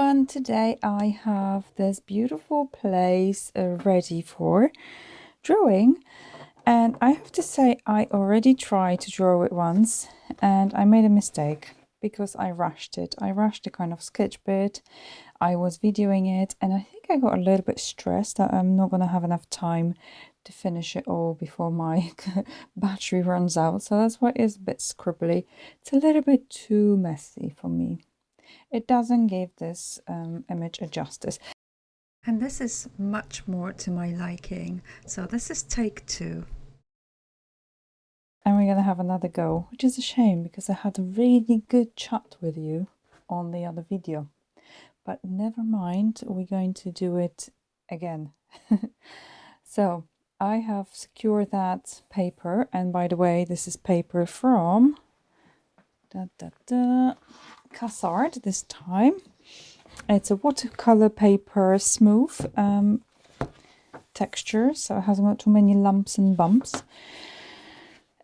everyone, today I have this beautiful place ready for drawing, and I have to say I already tried to draw it once and I made a mistake because I rushed it. I rushed the kind of sketch bit. I was videoing it and I think I got a little bit stressed that I'm not going to have enough time to finish it all before my battery runs out, so that's why it's a bit scribbly. It's a little bit too messy for me. It doesn't give this image a justice. And this is much more to my liking. So this is take 2. And we're going to have another go, which is a shame because I had a really good chat with you on the other video. But never mind, we're going to do it again. So I have secured that paper. And by the way, this is paper from Cassard this time. It's a watercolor paper, smooth texture, so it hasn't got too many lumps and bumps.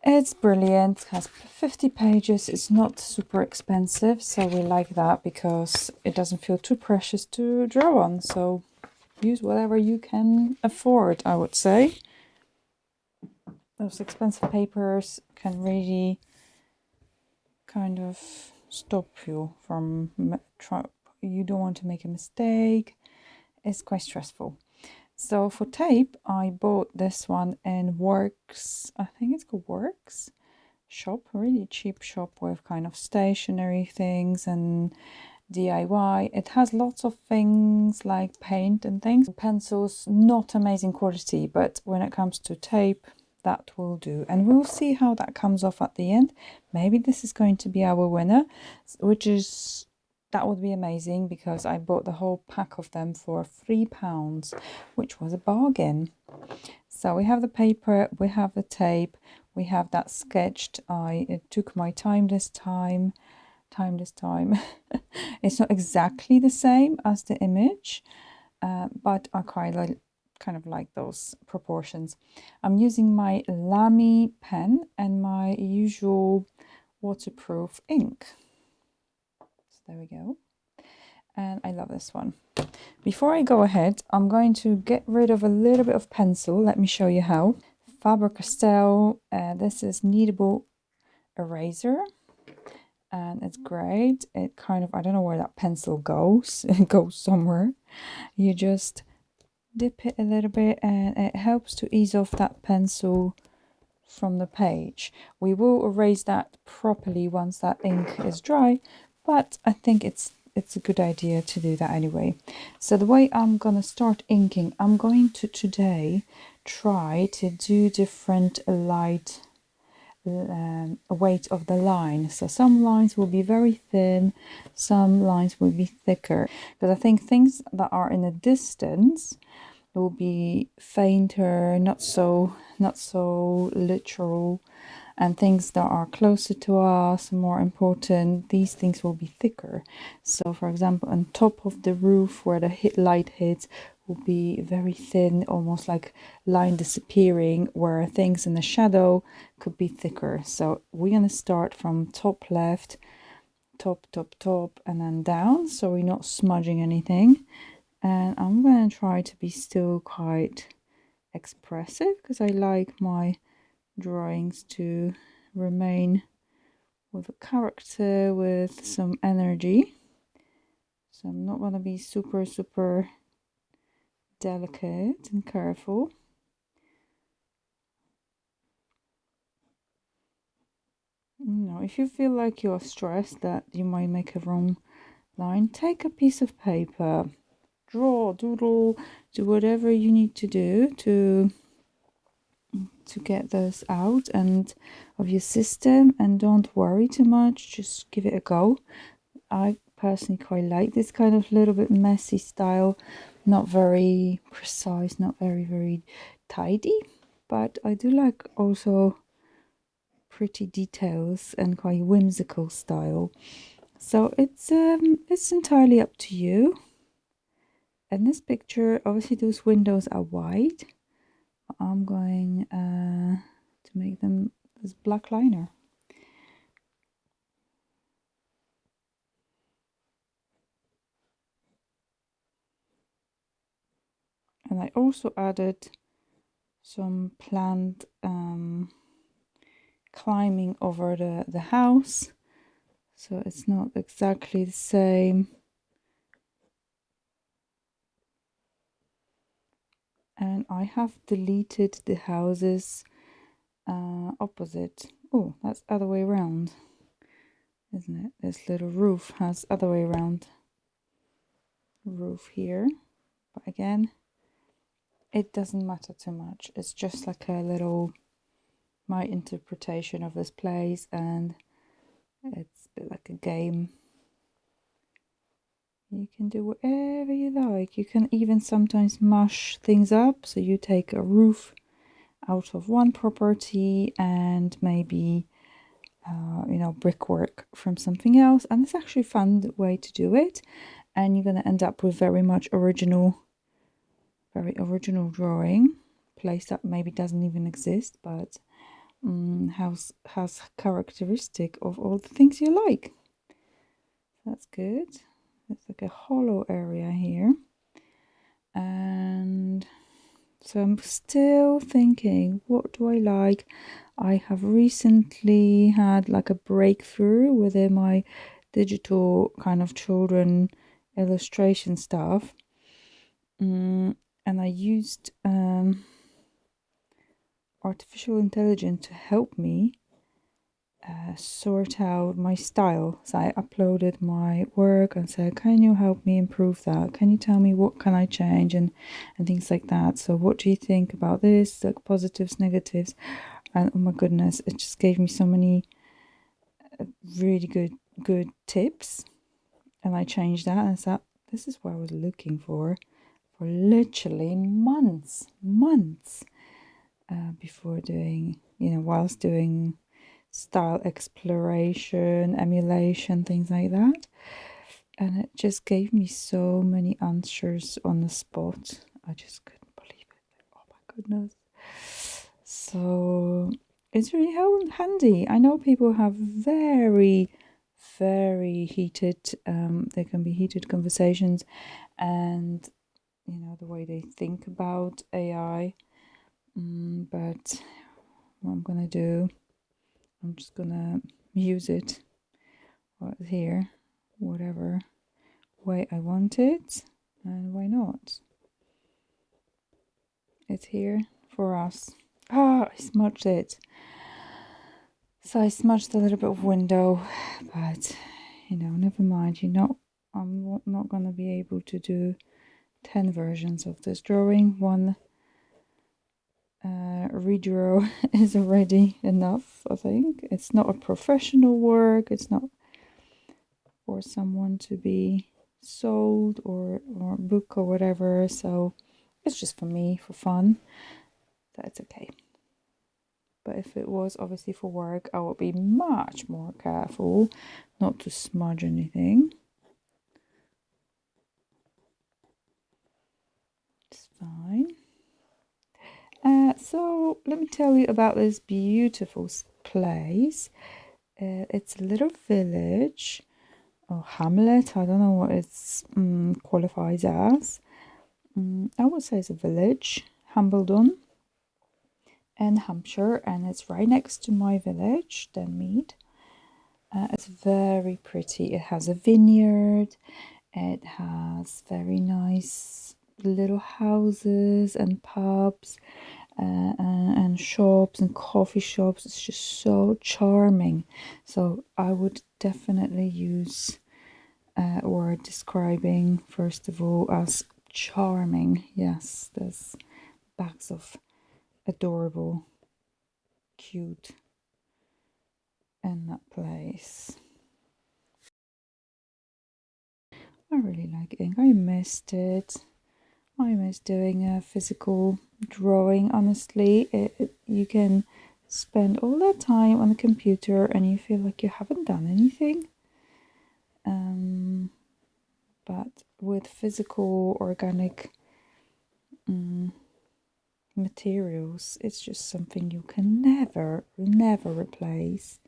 It's brilliant. It has 50 pages. It's not super expensive, so we like that because it doesn't feel too precious to draw on. So use whatever you can afford, I would say. Those expensive papers can really kind of stop you from you don't want to make a mistake. It's quite stressful. So for tape, I bought this one in Works, I think it's called Works shop, a really cheap shop with kind of stationery things and DIY. It has lots of things like paint and things. Pencils, not amazing quality, but when it comes to tape, that will do. And we'll see how that comes off at the end. Maybe this is going to be our winner, that would be amazing because I bought the whole pack of them for £3, which was a bargain. So we have the paper, we have the tape, we have that sketched. It took my time this time. It's not exactly the same as the image, but I kind of like those proportions. I'm using my Lamy pen and my usual waterproof ink. There we go. And I love this one. Before I go ahead, I'm going to get rid of a little bit of pencil. Let me show you how. Faber-Castell, this is kneadable eraser. And it's great. It kind of, I don't know where that pencil goes. It goes somewhere. You just dip it a little bit and it helps to ease off that pencil from the page. We will erase that properly once that ink is dry, but I think it's a good idea to do that anyway. So the way I'm gonna start inking, I'm going to today try to do different light weight of the line. So some lines will be very thin, some lines will be thicker, because I think things that are in a distance will be fainter, not so literal, and things that are closer to us, more important, these things will be thicker. So for example, on top of the roof where the light hits will be very thin, almost like line disappearing, where things in the shadow could be thicker. So we're going to start from top left, top, and then down, so we're not smudging anything. And I'm going to try to be still quite expressive because I like my drawings to remain with a character, with some energy. So I'm not going to be super delicate and careful. If you feel like you're stressed that you might make a wrong line, take a piece of paper, draw, doodle, do whatever you need to do to get this out and of your system, and don't worry too much, just give it a go. I personally quite like this kind of little bit messy style, not very precise, not very tidy, but I do like also pretty details and quite whimsical style. So it's entirely up to you. In this picture, obviously those windows are wide. I'm going to make them this black liner. And I also added some planned climbing over the house, so it's not exactly the same. And I have deleted the houses opposite. Oh, that's other way around, isn't it? This little roof has other way around roof here, but again, it doesn't matter too much. It's just like a little my interpretation of this place, and it's a bit like a game. You can do whatever you like. You can even sometimes mash things up. So you take a roof out of one property and maybe brickwork from something else, and it's actually a fun way to do it, and you're going to end up with very original drawing, place that maybe doesn't even exist, but has characteristic of all the things you like. That's good. It's like a hollow area here, and so I'm still thinking, what do I like? I have recently had like a breakthrough within my digital kind of children illustration stuff. And I used artificial intelligence to help me sort out my style. So I uploaded my work and said, can you help me improve that? Can you tell me what can I change and things like that? So what do you think about this? Like positives, negatives? And oh my goodness, it just gave me so many really good tips. And I changed that, and I thought, this is what I was looking for literally months before doing, whilst doing style exploration, emulation, things like that. And it just gave me so many answers on the spot. I just couldn't believe it. Oh my goodness. So it's really handy. I know people have very heated, there can be heated conversations, and the way they think about AI. But what I'm gonna do, I'm just gonna use it right here, whatever way I want it, and why not? It's here for us. I smudged it. So I smudged a little bit of window, but never mind. I'm not gonna be able to do 10 versions of this drawing. One redraw is already enough, I think. It's not a professional work. It's not for someone to be sold or book or whatever. So it's just for me, for fun. That's okay. But if it was obviously for work, I would be much more careful not to smudge anything. It's fine. So let me tell you about this beautiful place. It's a little village or hamlet. I don't know what it's qualifies as. I would say it's a village, Hambledon in Hampshire, and it's right next to my village, Denmead. It's very pretty. It has a vineyard. It has very nice little houses and pubs and shops and coffee shops. It's just so charming. So I would definitely use a word describing, first of all, as charming. Yes, there's bags of adorable, cute in that place. I really like ink. I missed it. I miss doing a physical drawing. Honestly, you can spend all that time on the computer and you feel like you haven't done anything. But with physical, organic materials, it's just something you can never replace.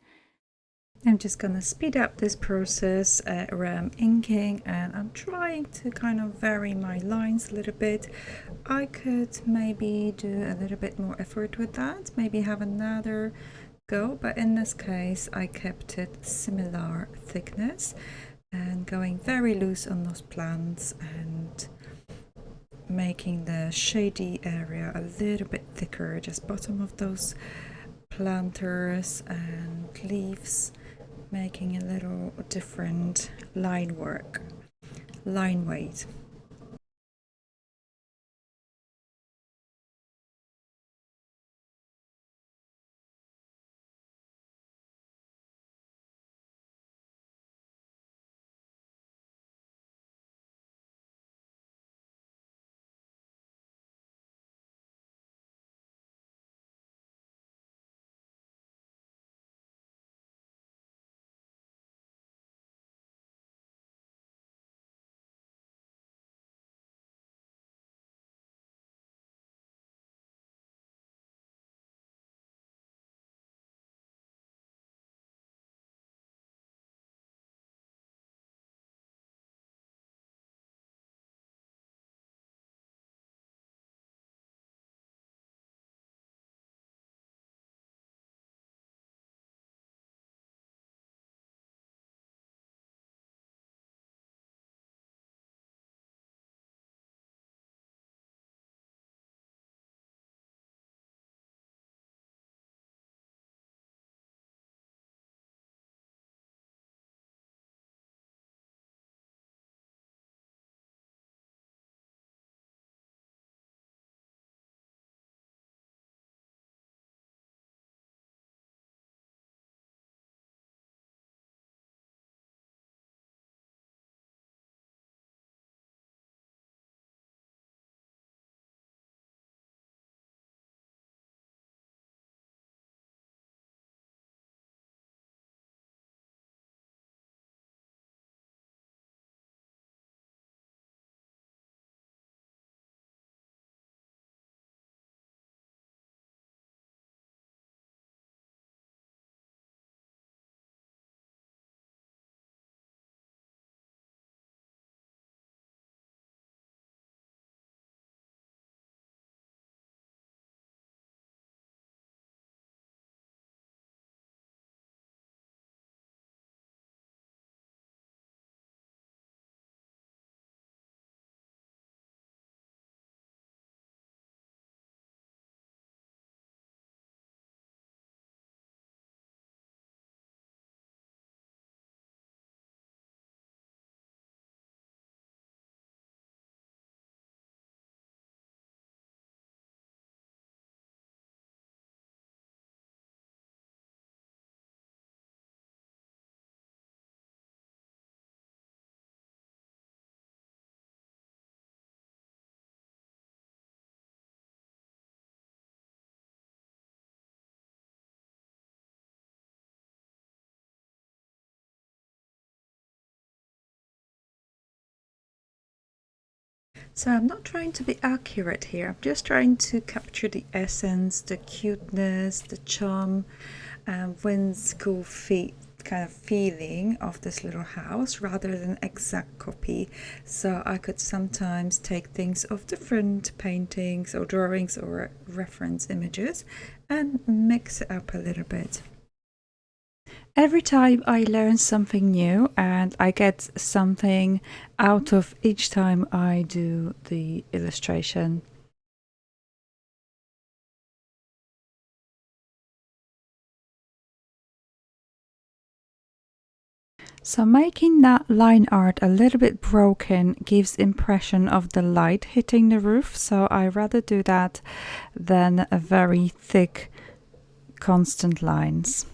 I'm just gonna speed up this process where I'm inking, and I'm trying to kind of vary my lines a little bit. I could maybe do a little bit more effort with that, maybe have another go, but in this case I kept it similar thickness and going very loose on those plants and making the shady area a little bit thicker, just bottom of those planters and leaves, making a little different line work, line weight. So I'm not trying to be accurate here, I'm just trying to capture the essence, the cuteness, the charm, whimsical kind of feeling of this little house rather than exact copy. So I could sometimes take things of different paintings or drawings or reference images and mix it up a little bit. Every time I learn something new and I get something out of each time I do the illustration. So making that line art a little bit broken gives impression of the light hitting the roof, so I rather do that than a very thick constant lines.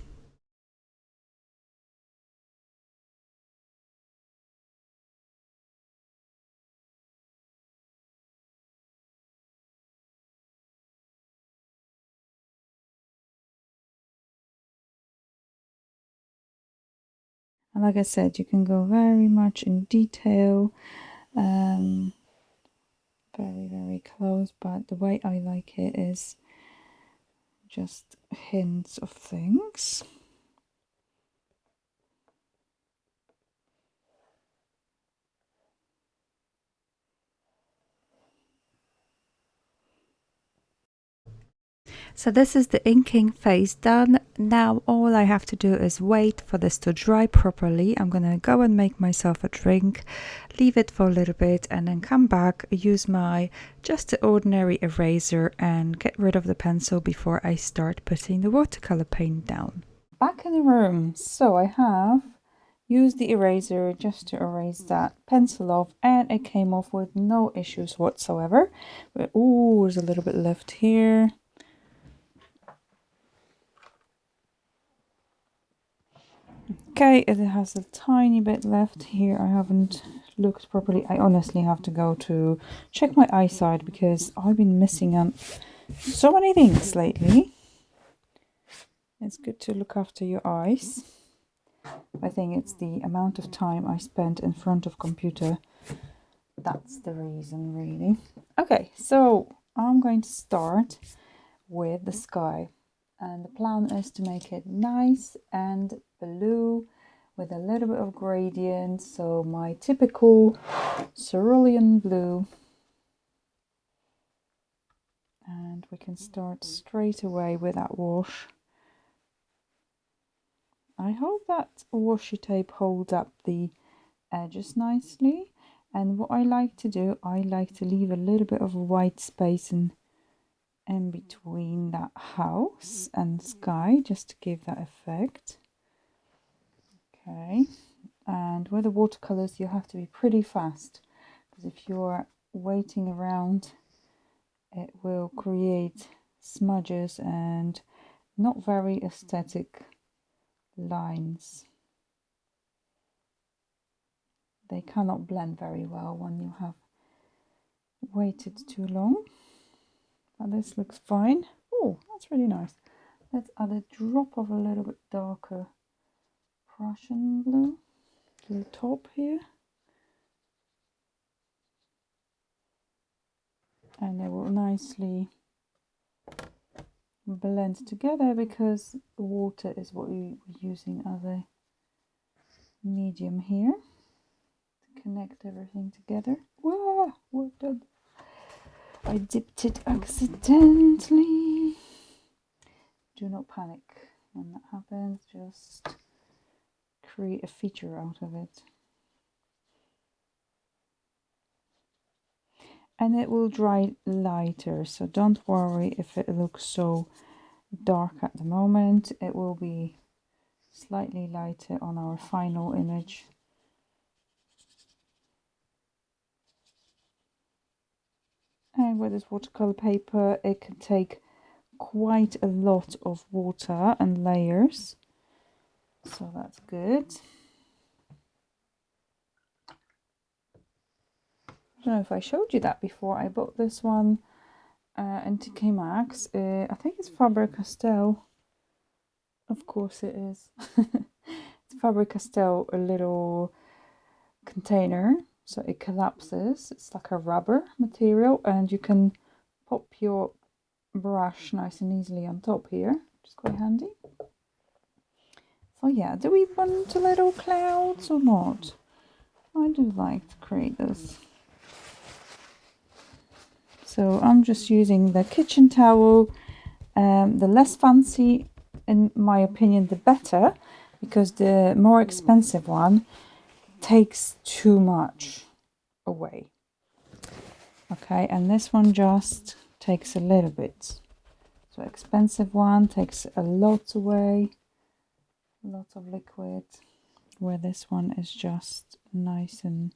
And like I said, you can go very much in detail, very, very close, but the way I like it is just hints of things. So this is the inking phase done. Now all I have to do is wait for this to dry properly. I'm gonna go and make myself a drink, leave it for a little bit, and then come back, use my just an ordinary eraser and get rid of the pencil before I start putting the watercolor paint down. Back in the room, so I have used the eraser just to erase that pencil off, and it came off with no issues whatsoever. But oh, there's a little bit left here. Okay, it has a tiny bit left here. I haven't looked properly. I honestly have to go to check my eyesight because I've been missing on so many things lately. It's good to look after your eyes. I think it's the amount of time I spent in front of computer. That's the reason, really. Okay, so I'm going to start with the sky. And the plan is to make it nice and blue with a little bit of gradient. So my typical cerulean blue. And we can start straight away with that wash. I hope that washi tape holds up the edges nicely. And what I like to do, I like to leave a little bit of a white space in between that house and sky, just to give that effect. Okay, and with the watercolors you have to be pretty fast, because if you're waiting around it will create smudges and not very aesthetic lines. They cannot blend very well when you have waited too long. But this looks fine. Oh, that's really nice. Let's add a drop of a little bit darker Prussian blue to the top here. And they will nicely blend together because the water is what we're using as a medium here to connect everything together. Whoa, what did I dipped it accidentally. Do not panic when that happens, just create a feature out of it. And it will dry lighter, so don't worry if it looks so dark at the moment. It will be slightly lighter on our final image. And with this watercolor paper, it can take quite a lot of water and layers, so that's good. I don't know if I showed you that before. I bought this one in TK Maxx. I think it's Faber-Castell. Of course it is. It's Faber-Castell, a little container, so it collapses. It's like a rubber material, and you can pop your brush nice and easily on top here, which is quite handy. So yeah, do we want a little clouds or not? I do like to create this. So I'm just using the kitchen towel. The less fancy, in my opinion, the better, because the more expensive one takes too much away. Okay, and this one just takes a little bit. So expensive one takes a lot away, a lot of liquid, where this one is just nice and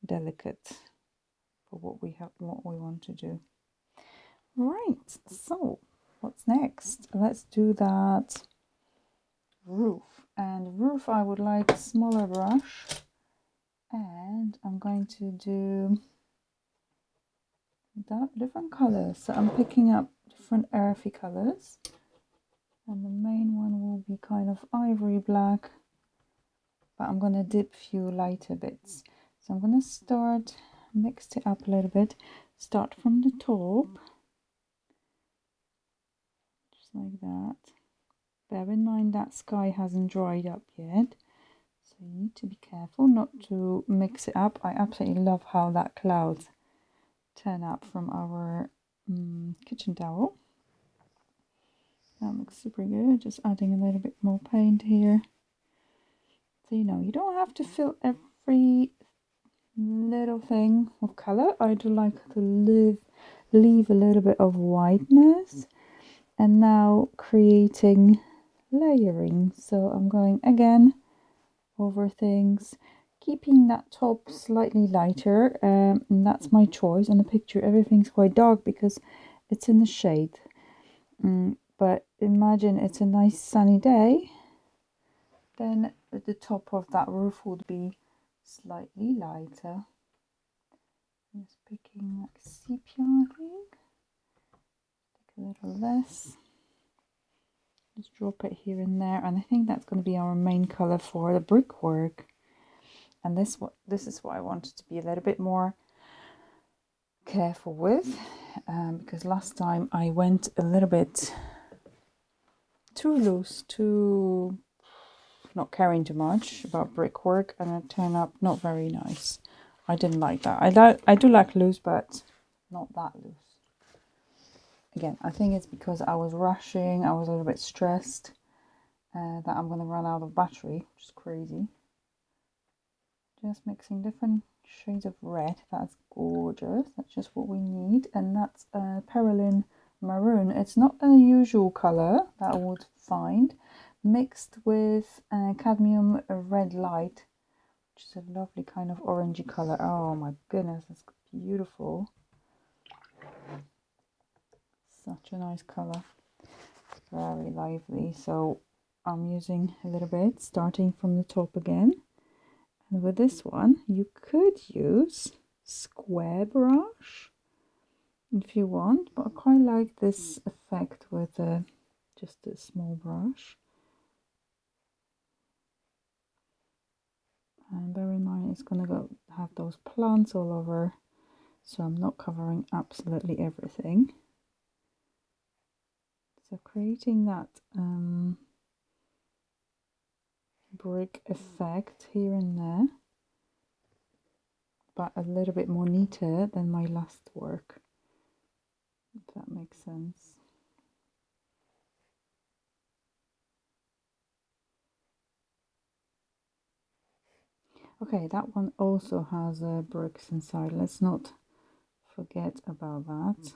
delicate for what we have, what we want to do. Right, so what's next? Let's do that roof. And roof, I would like a smaller brush, and I'm going to do that different colors. So I'm picking up different earthy colors, and the main one will be kind of ivory black, but I'm going to dip a few lighter bits. So I'm going to start, mix it up a little bit, start from the top, just like that. Bear in mind that sky hasn't dried up yet, so you need to be careful not to mix it up. I absolutely love how that clouds turn up from our kitchen towel. That looks super good. Just adding a little bit more paint here. So, you don't have to fill every little thing with color. I do like to leave a little bit of whiteness. And now creating layering. So I'm going again over things, keeping that top slightly lighter, and that's my choice. In the picture everything's quite dark because it's in the shade. But imagine it's a nice sunny day, then the top of that roof would be slightly lighter. Just picking like sepia, I think. Take a little less. Just drop it here and there, and I think that's going to be our main color for the brickwork. And this is what I wanted to be a little bit more careful with, because last time I went a little bit too loose, too not caring too much about brickwork, and it turned up not very nice. I didn't like that. I do like loose, but not that loose. Again, I think it's because I was rushing, I was a little bit stressed that I'm going to run out of battery, which is crazy. Just mixing different shades of red. That's gorgeous. That's just what we need. And that's Perylene Maroon. It's not an unusual colour that I would find, mixed with cadmium red light, which is a lovely kind of orangey colour. Oh my goodness, that's beautiful. Such a nice colour, very lively. So I'm using a little bit, starting from the top again. And with this one, you could use square brush if you want, but I quite like this effect with just a small brush. And bear in mind, it's going to have those plants all over, so I'm not covering absolutely everything. So creating that brick effect here and there, but a little bit more neater than my last work, if that makes sense. Okay, that one also has bricks inside. Let's not forget about that.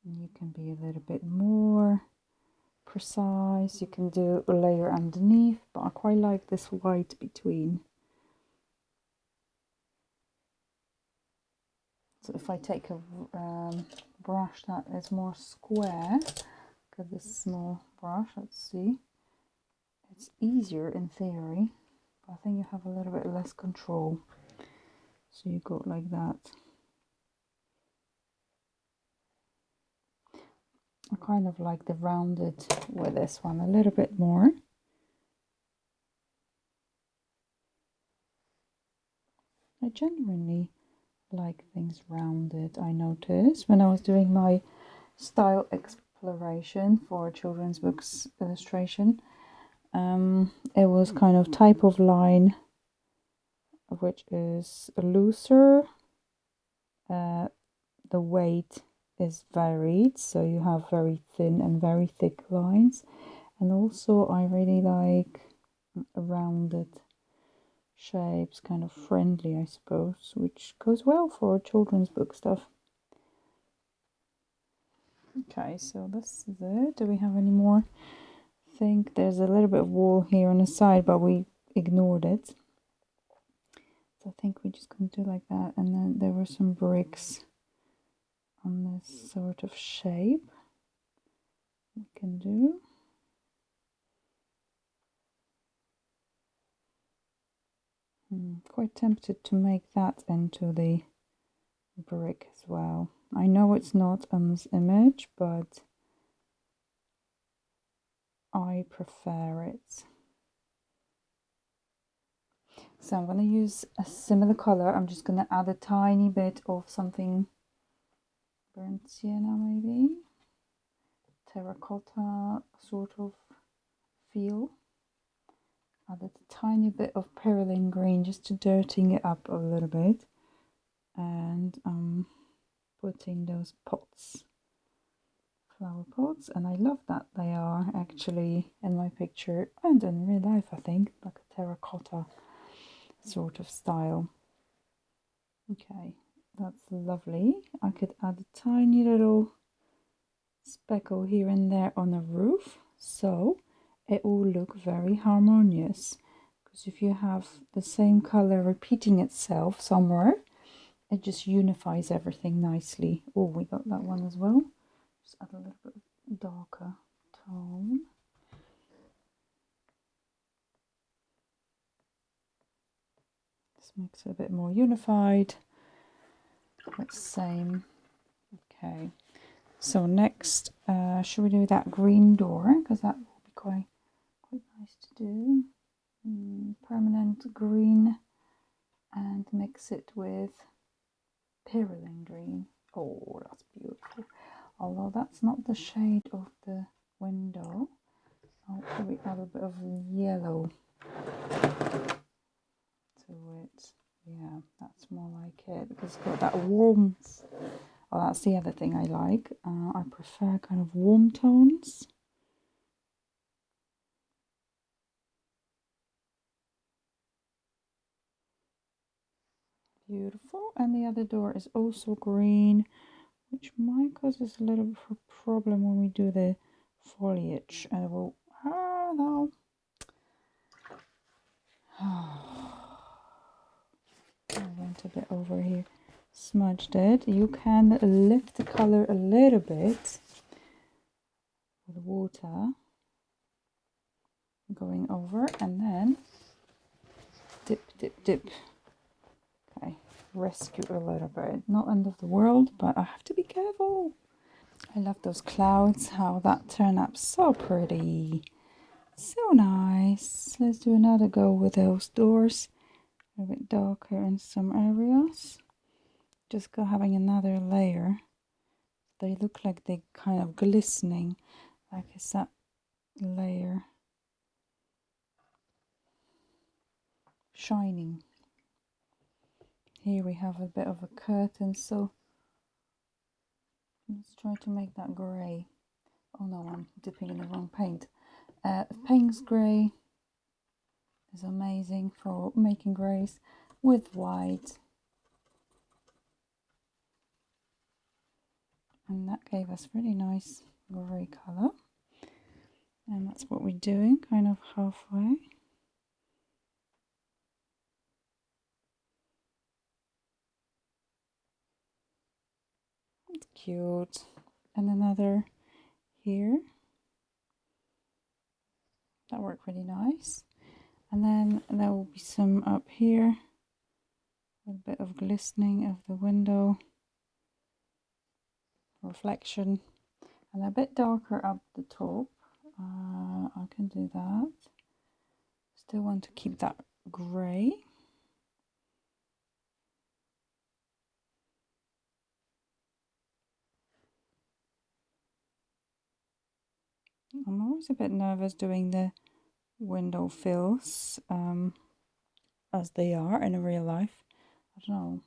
You can be a little bit more precise. You can do a layer underneath, but I quite like this white between. So if I take a brush that is more square, get this small brush, let's see. It's easier in theory, but I think you have a little bit less control. So you go like that. I kind of like the rounded with this one a little bit more. I genuinely like things rounded. I noticed when I was doing my style exploration for children's books illustration, it was kind of type of line which is looser, the weight is varied, so you have very thin and very thick lines, and also I really like rounded shapes, kind of friendly, I suppose, which goes well for children's book stuff. Okay, so this is it. Do we have any more? I think there's a little bit of wall here on the side, but we ignored it. So I think we're just going to do like that, and then there were some bricks on this sort of shape we can do. Quite tempted to make that into the brick as well. I know it's not on this image, but I prefer it. So I'm going to use a similar color. I'm just going to add a tiny bit of something burnt sienna, maybe terracotta sort of feel. Add a tiny bit of Perylene green just to dirtying it up a little bit, and put in those pots, flower pots, and I love that they are actually in my picture and in real life, I think, like a terracotta sort of style. Okay, that's lovely. I could add a tiny little speckle here and there on the roof, so it will look very harmonious. Because if you have the same color repeating itself somewhere, it just unifies everything nicely. Oh, we got that one as well. Just add a little bit of darker tone. This makes it a bit more unified. But same. Okay. So next, should we do that green door? Because that will be quite nice to do. Permanent green, and mix it with Pyroline green. Oh, that's beautiful. Although that's not the shade of the window, I'll probably add a bit of yellow to it. Yeah, that's more like it because it's got that warmth. Oh, that's the other thing I like. I prefer kind of warm tones. Beautiful. And the other door is also green, which might cause us a little bit of a problem when we do the foliage. And it will, no. I went a bit over here, smudged it. You can lift the color a little bit with water going over, and then dip, dip, dip. Okay, rescue a little bit. Not end of the world, but I have to be careful. I love those clouds, how that turned up so pretty. So nice. Let's do another go with those doors. A bit darker in some areas. Just having another layer. They look like they kind of glistening, like it's that layer shining. Here we have a bit of a curtain, so let's try to make that grey. Oh no, I'm dipping in the wrong paint. Payne's grey is amazing for making greys with white. And that gave us really nice grey colour. And that's what we're doing, kind of halfway. It's cute. And another here. That worked really nice. And then there will be some up here with a bit of glistening of the window, reflection, and a bit darker up the top. I can do that. Still want to keep that grey. I'm always a bit nervous doing the window fills as they are in real life. I don't know,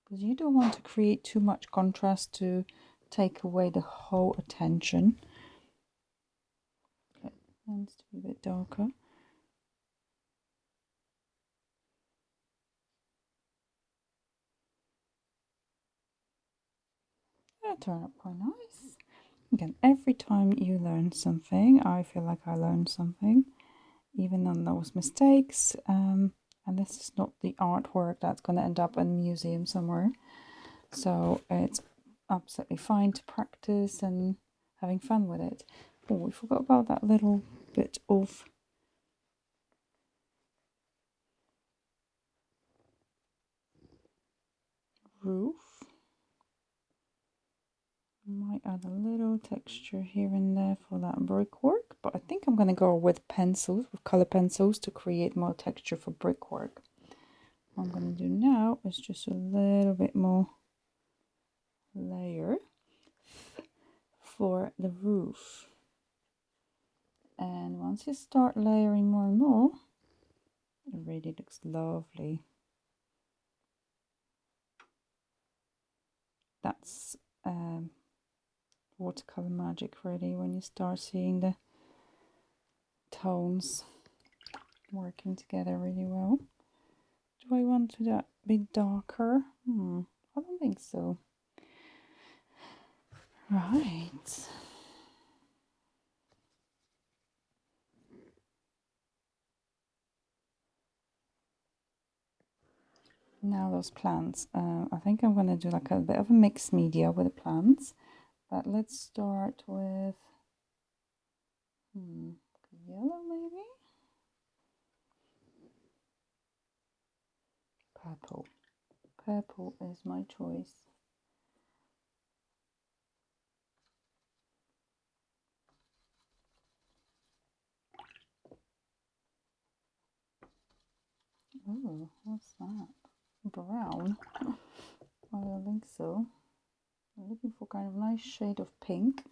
because you don't want to create too much contrast to take away the whole attention. Okay, needs to be a bit darker. That'll turn up quite nice. Again, every time you learn something, I feel like I learned something, even on those mistakes. And this is not the artwork that's going to end up in a museum somewhere. So it's absolutely fine to practice and having fun with it. Oh, we forgot about that little bit of roof. Might add a little texture here and there for that brickwork, but I think I'm going to go with pencils, with color pencils, to create more texture for brickwork. What I'm going to do now is just a little bit more layer for the roof. And once you start layering more and more, it really looks lovely. that's watercolor magic really, when you start seeing the tones working together really well. Do I want to be darker? I don't think so. Right. Now those plants. I think I'm going to do like a bit of a mixed media with the plants. But let's start with yellow maybe? Purple. Purple is my choice. Oh, what's that? Brown? I don't think so. I'm looking for kind of a nice shade of pink.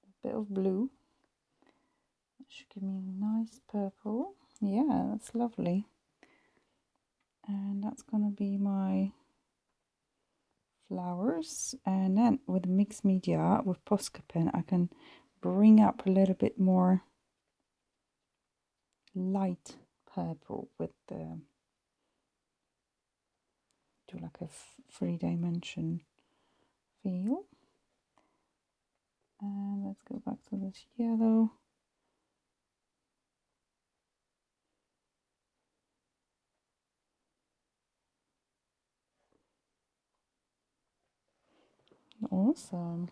A bit of blue. That should give me a nice purple. Yeah, that's lovely. And that's going to be my flowers. And then with mixed media, with Posca pen, I can bring up a little bit more light purple with the do like a three-dimension feel. And let's go back to this yellow. Awesome.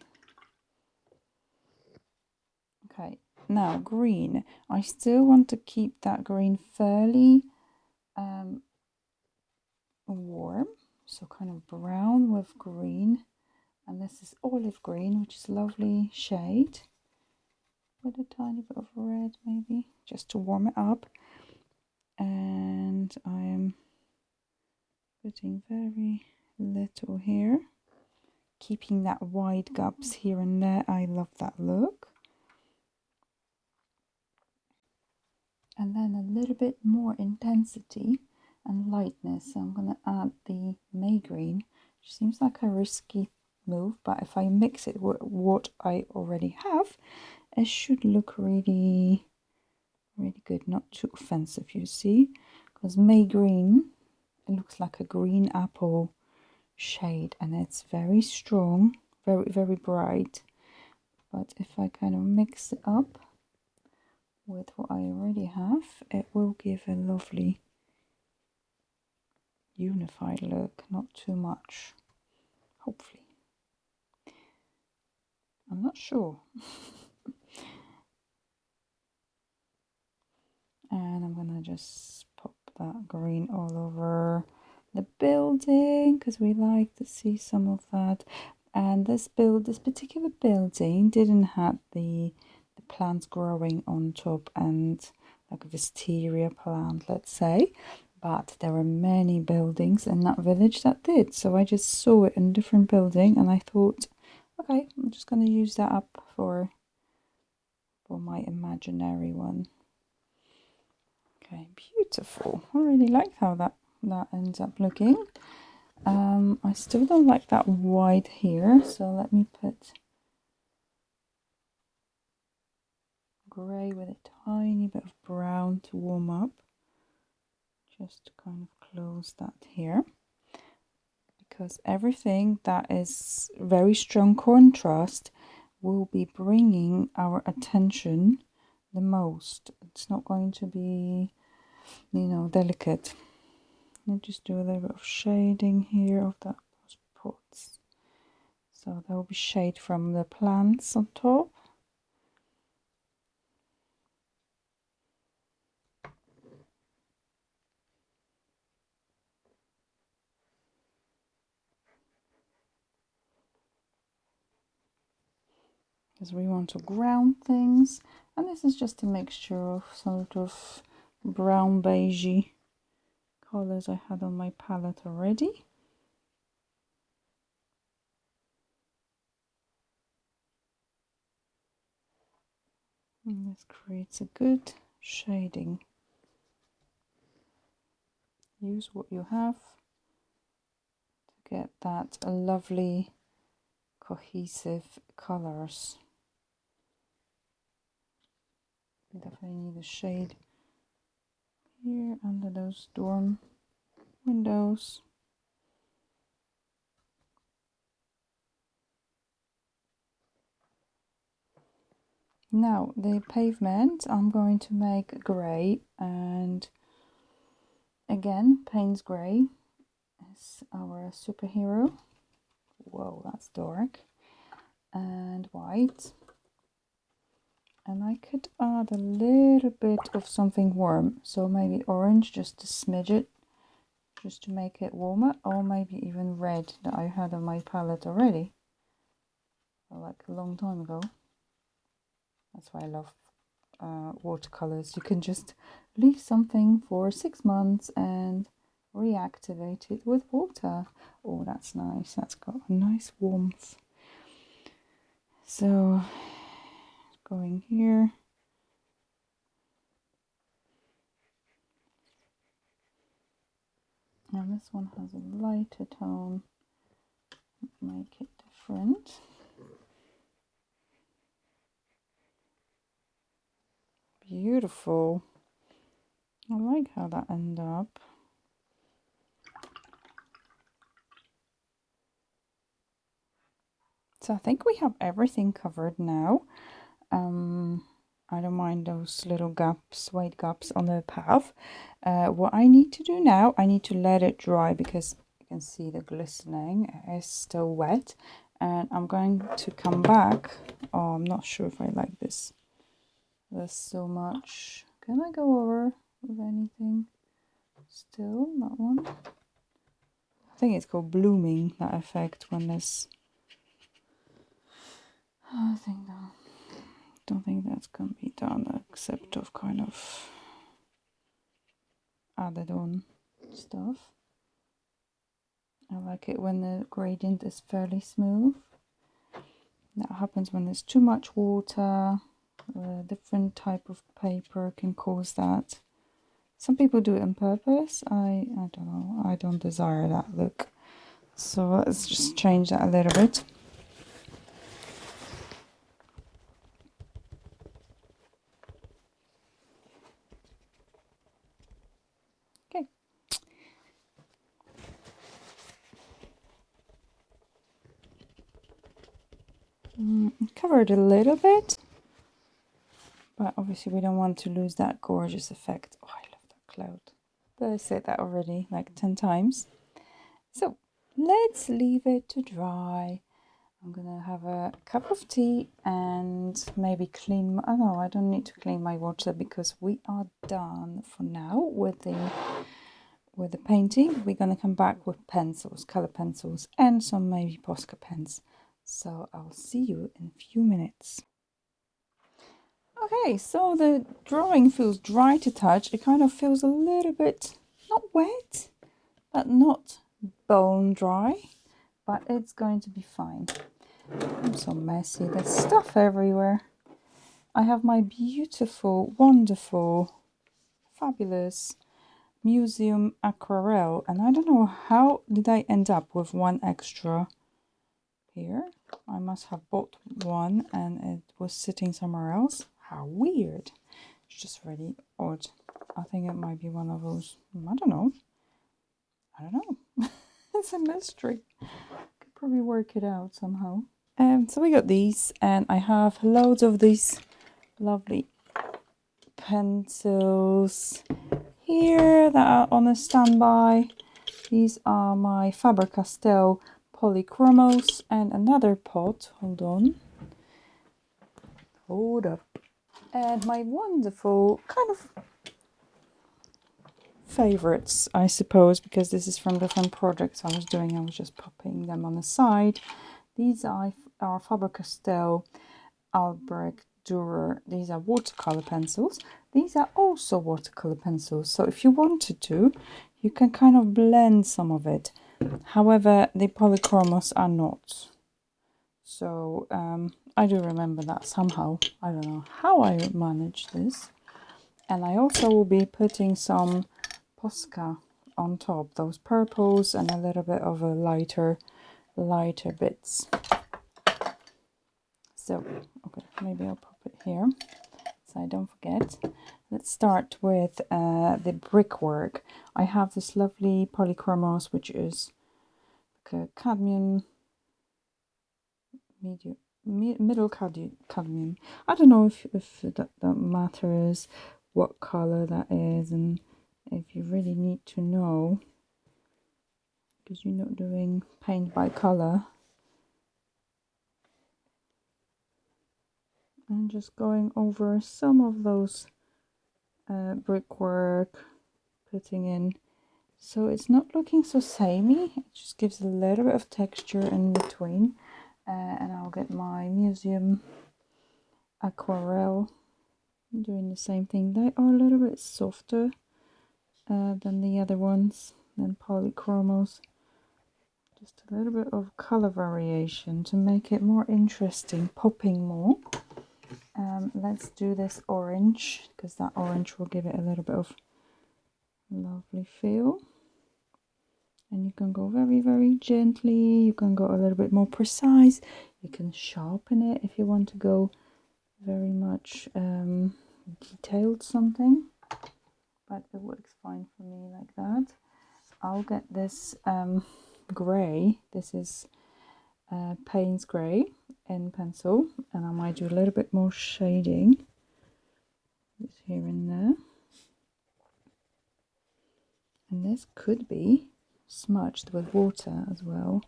Okay, now green. I still want to keep that green fairly warm, so kind of brown with green. And this is olive green, which is a lovely shade, with a tiny bit of red maybe, just to warm it up. And I am putting very little here, keeping that wide gaps here and there. I love that look. And then a little bit more intensity and lightness. So I'm going to add the May green, which seems like a risky move, but if I mix it with what I already have, it should look really good, not too offensive, you see, because May green, it looks like a green apple shade, and it's very strong, very bright. But if I kind of mix it up with what I already have, it will give a lovely unified look, not too much, hopefully. I'm not sure. And I'm gonna just pop that green all over the building because we like to see some of that. And this particular building didn't have the plants growing on top and like a wisteria plant, let's say, but there were many buildings in that village that did. So I just saw it in a different building and I thought, okay, I'm just going to use that up for my imaginary one. Okay, beautiful. I really like how that ends up looking. I still don't like that white here, so let me put grey with a tiny bit of brown to warm up, just to kind of close that here, because everything that is very strong contrast will be bringing our attention the most. It's not going to be, delicate. I'll just do a little bit of shading here of those pots. So there will be shade from the plants on top. Because we want to ground things. And this is just a mixture of sort of brown beigey colors I had on my palette already. And this creates a good shading. use what you have to get that lovely cohesive colors. We definitely need a shade here under those dorm windows. Now the pavement I'm going to make grey, and again Payne's grey is our superhero. Whoa, that's dark. And white. And I could add a little bit of something warm, so maybe orange, just to smidge it, just to make it warmer, or maybe even red that I had on my palette already, like a long time ago. That's why I love watercolors. You can just leave something for 6 months and reactivate it with water. Oh, that's nice. That's got a nice warmth. So going here. And this one has a lighter tone. Make it different. Beautiful. I like how that ended up. So I think we have everything covered now. I don't mind those little gaps, white gaps on the path. What I need to do now, I need to let it dry because you can see the glistening is still wet. And I'm going to come back. Oh, I'm not sure if I like this. There's so much. Can I go over with anything? Still, that one. I think it's called blooming, that effect when there's... I think that... don't think that's gonna be done except of kind of added on stuff. I like it when the gradient is fairly smooth. That happens when there's too much water. A different type of paper can cause that. Some people do it on purpose. I don't know. I don't desire that look. So let's just change that a little bit. Okay. Cover it a little bit. But obviously we don't want to lose that gorgeous effect. Oh, I love that cloud. But I said that already like 10 times. So let's leave it to dry. I'm gonna have a cup of tea and maybe clean. Oh no, I don't need to clean my water because we are done for now with the painting. We're gonna come back with pencils, color pencils, and some maybe Posca pens. So I'll see you in a few minutes. Okay, so the drawing feels dry to touch. It kind of feels a little bit, not wet, but not bone dry, but it's going to be fine. I'm so messy, there's stuff everywhere. I have my beautiful, wonderful, fabulous museum aquarelle, and I don't know how did I end up with one extra here. I must have bought one and it was sitting somewhere else. How weird. It's just really odd. I think it might be one of those, I don't know. It's a mystery. Could probably work it out somehow. So we got these, and I have loads of these lovely pencils here that are on a standby. These are my Faber-Castell Polychromos, and another pot. Hold on. Hold up. And my wonderful kind of favorites, I suppose, because this is from different projects I was doing. I was just popping them on the side. These are Faber-Castell Albrecht Dürer. These are watercolor pencils. These are also watercolor pencils. So if you wanted to, you can kind of blend some of it. However, the polychromos are not. So I do remember that somehow. I don't know how I managed this. And I also will be putting some Posca on top, those purples and a little bit of a lighter bits. So, okay, maybe I'll pop it here so I don't forget. Let's start with the brickwork. I have this lovely polychromos, which is like a cadmium, middle cadmium. I don't know if that matters, what color that is, and if you really need to know, because you're not doing paint by color. And just going over some of those brickwork, putting in, so it's not looking so samey. It just gives a little bit of texture in between. And I'll get my museum aquarelle, doing the same thing. They are a little bit softer than the other ones, than polychromos. Just a little bit of color variation to make it more interesting, popping more. Let's do this orange, because that orange will give it a little bit of lovely feel. And you can go very, very gently. You can go a little bit more precise. You can sharpen it if you want to go very much detailed something. But it works fine for me like that. I'll get this grey. This is Payne's grey in pencil. And I might do a little bit more shading. Just here and there. And this could be smudged with water as well.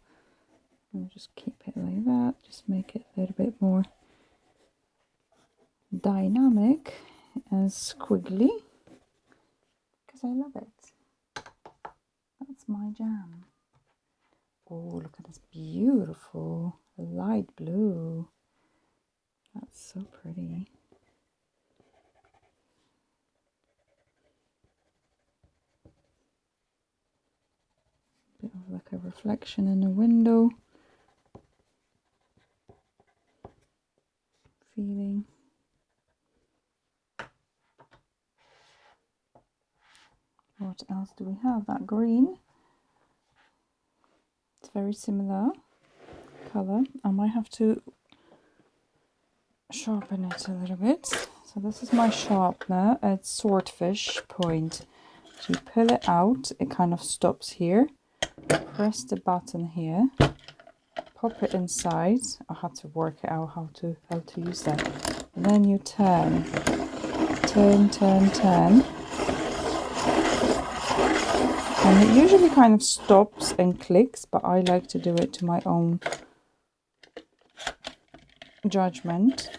I'll just keep it like that, just make it a little bit more dynamic and squiggly, because I love it. That's my jam. Oh, look at this beautiful light blue. That's so pretty. Bit of like a reflection in the window. Feeling. What else do we have? That green. It's very similar color. I might have to sharpen it a little bit. So this is my sharpener. It's swordfish point. So you pull it out, it kind of stops here. Press the button here, pop it inside. I had to work it out how to use that. And then you turn, and it usually kind of stops and clicks, but I like to do it to my own judgment.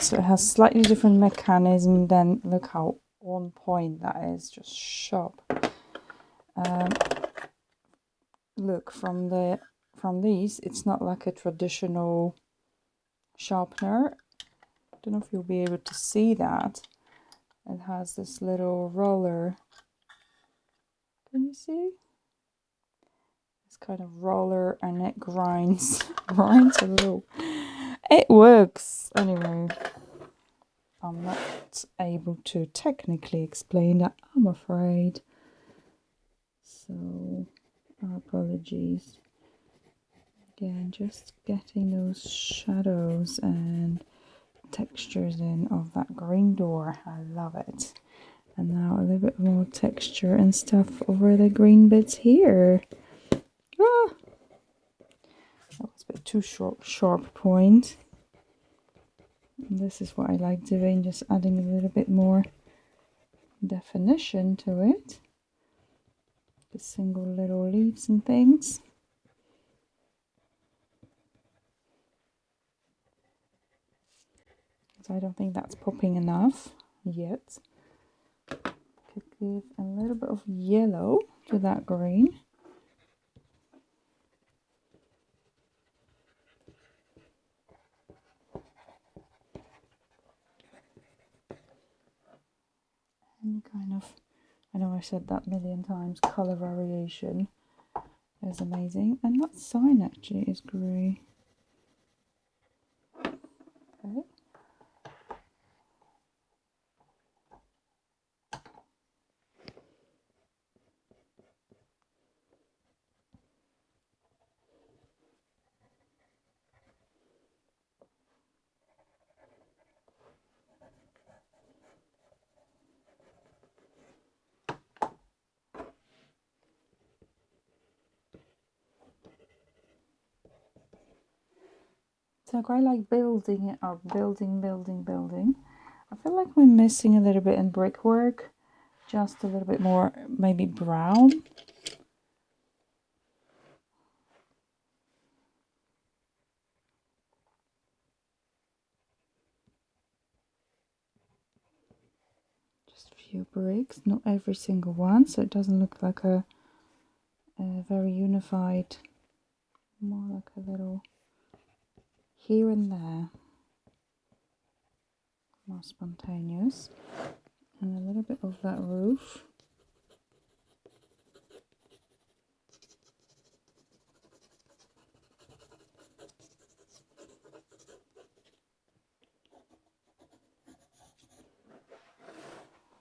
So it has slightly different mechanism. Then look how on point that is, just sharp. Look, from these, it's not like a traditional sharpener. I don't know if you'll be able to see that. It has this little roller. Can you see? This kind of roller, and it grinds a little. It works anyway. I'm not able to technically explain that, I'm afraid. So, our apologies. Again, just getting those shadows and textures in of that green door. I love it. And now a little bit more texture and stuff over the green bits here. Ah! That was a bit too sharp point. And this is what I like doing, just adding a little bit more definition to it. The single little leaves and things. So I don't think that's popping enough yet. Could give a little bit of yellow to that green. And kind of, I know I said that a million times, color variation is amazing. And that sign actually is grey. Okay. So I quite like building it up, building. I feel like we're missing a little bit in brickwork, just a little bit more, maybe brown. Just a few bricks, not every single one, so it doesn't look like a very unified, more like a little here and there, more spontaneous. And a little bit of that roof.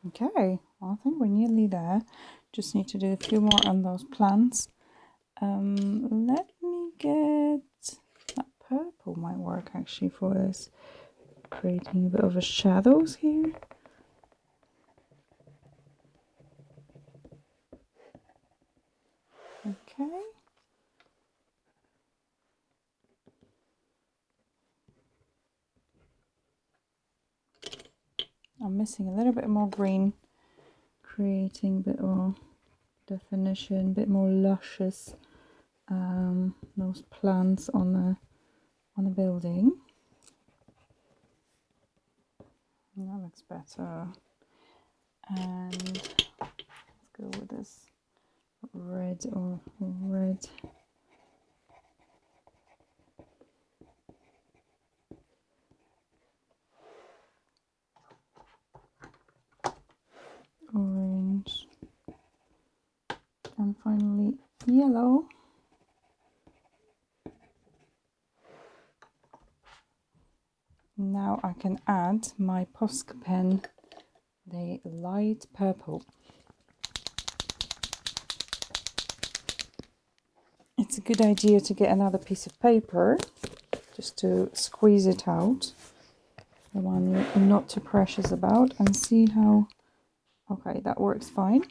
Okay, well, I think we're nearly there. Just need to do a few more on those plants. Let me get that purple might work actually for this, creating a bit of a shadows here. Okay. I'm missing a little bit more green, creating a bit more definition, a bit more luscious. Those plants on the building. That looks better. And let's go with this red or red. Orange. And finally yellow. Now I can add my Posca pen, the light purple. It's a good idea to get another piece of paper just to squeeze it out, the one you're not too precious about, and see how, okay, that works fine.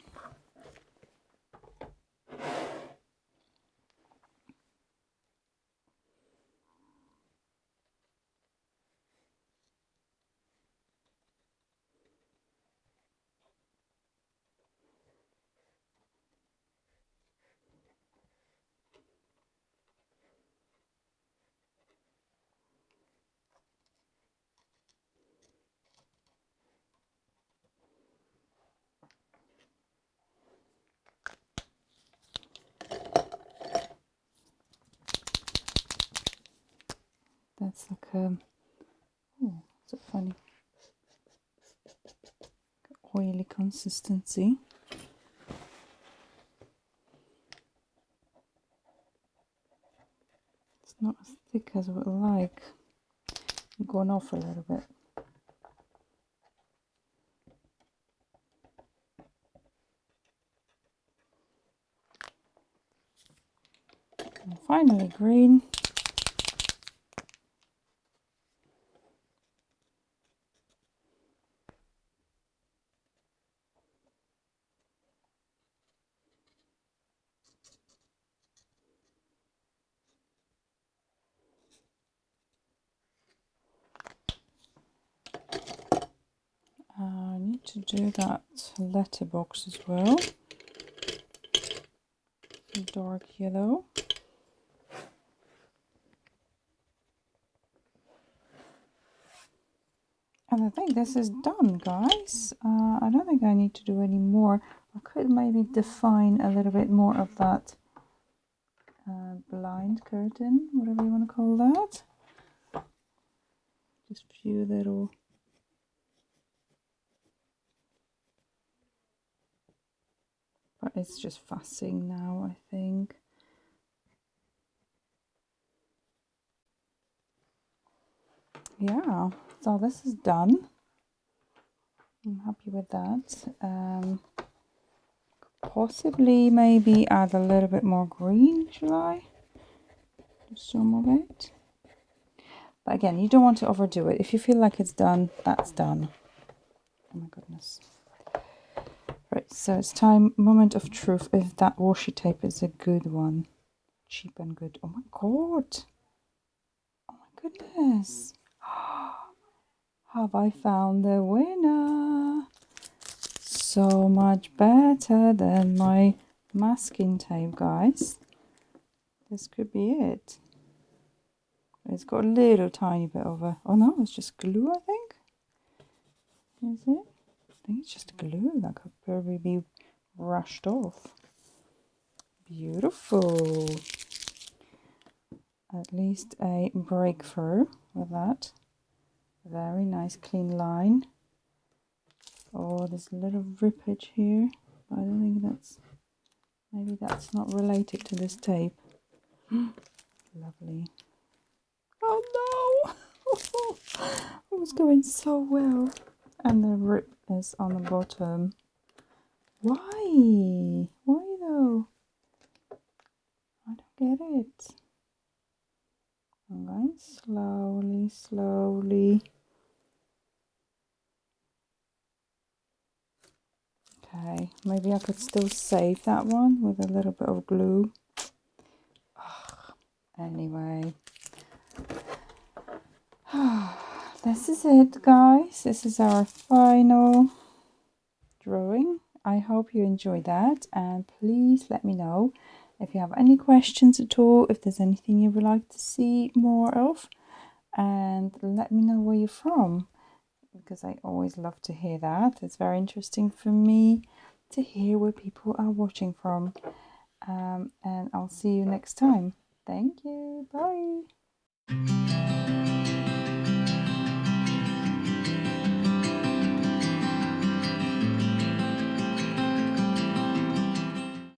That's like a, oh, it's a funny oily consistency. It's not as thick as I would like. I'm going off a little bit. And finally green. I need to do that letterbox as well. Dark yellow. And I think this is done, guys. I don't think I need to do any more. I could maybe define a little bit more of that blind curtain, whatever you want to call that. Just a few little... But it's just fussing now, I think. Yeah, so this is done. I'm happy with that. Possibly maybe add a little bit more green, shall I? Just some of it. But again, you don't want to overdo it. If you feel like it's done, that's done. Oh my goodness. Right, so it's time, moment of truth, if that washi tape is a good one. Cheap and good. Oh my god. Oh my goodness. Have I found the winner? So much better than my masking tape, guys. This could be it. It's got a little tiny bit of a... Oh no, it's just glue, I think. Is it? I think it's just glue that could probably be brushed off. Beautiful. At least a breakthrough with that. Very nice clean line. Oh, there's a little rippage here. I don't think that's... Maybe that's not related to this tape. Lovely. Oh no! It was going so well. And the rip is on the bottom. Why? Why though? I don't get it. I'm going slowly, slowly. Okay, maybe I could still save that one with a little bit of glue. Ugh. Anyway. This is it, guys. This is our final drawing. I hope you enjoyed that, and please let me know if you have any questions at all, if there's anything you would like to see more of, and let me know where you're from, because I always love to hear that. It's very interesting for me to hear where people are watching from. And I'll see you next time. Thank you. Bye.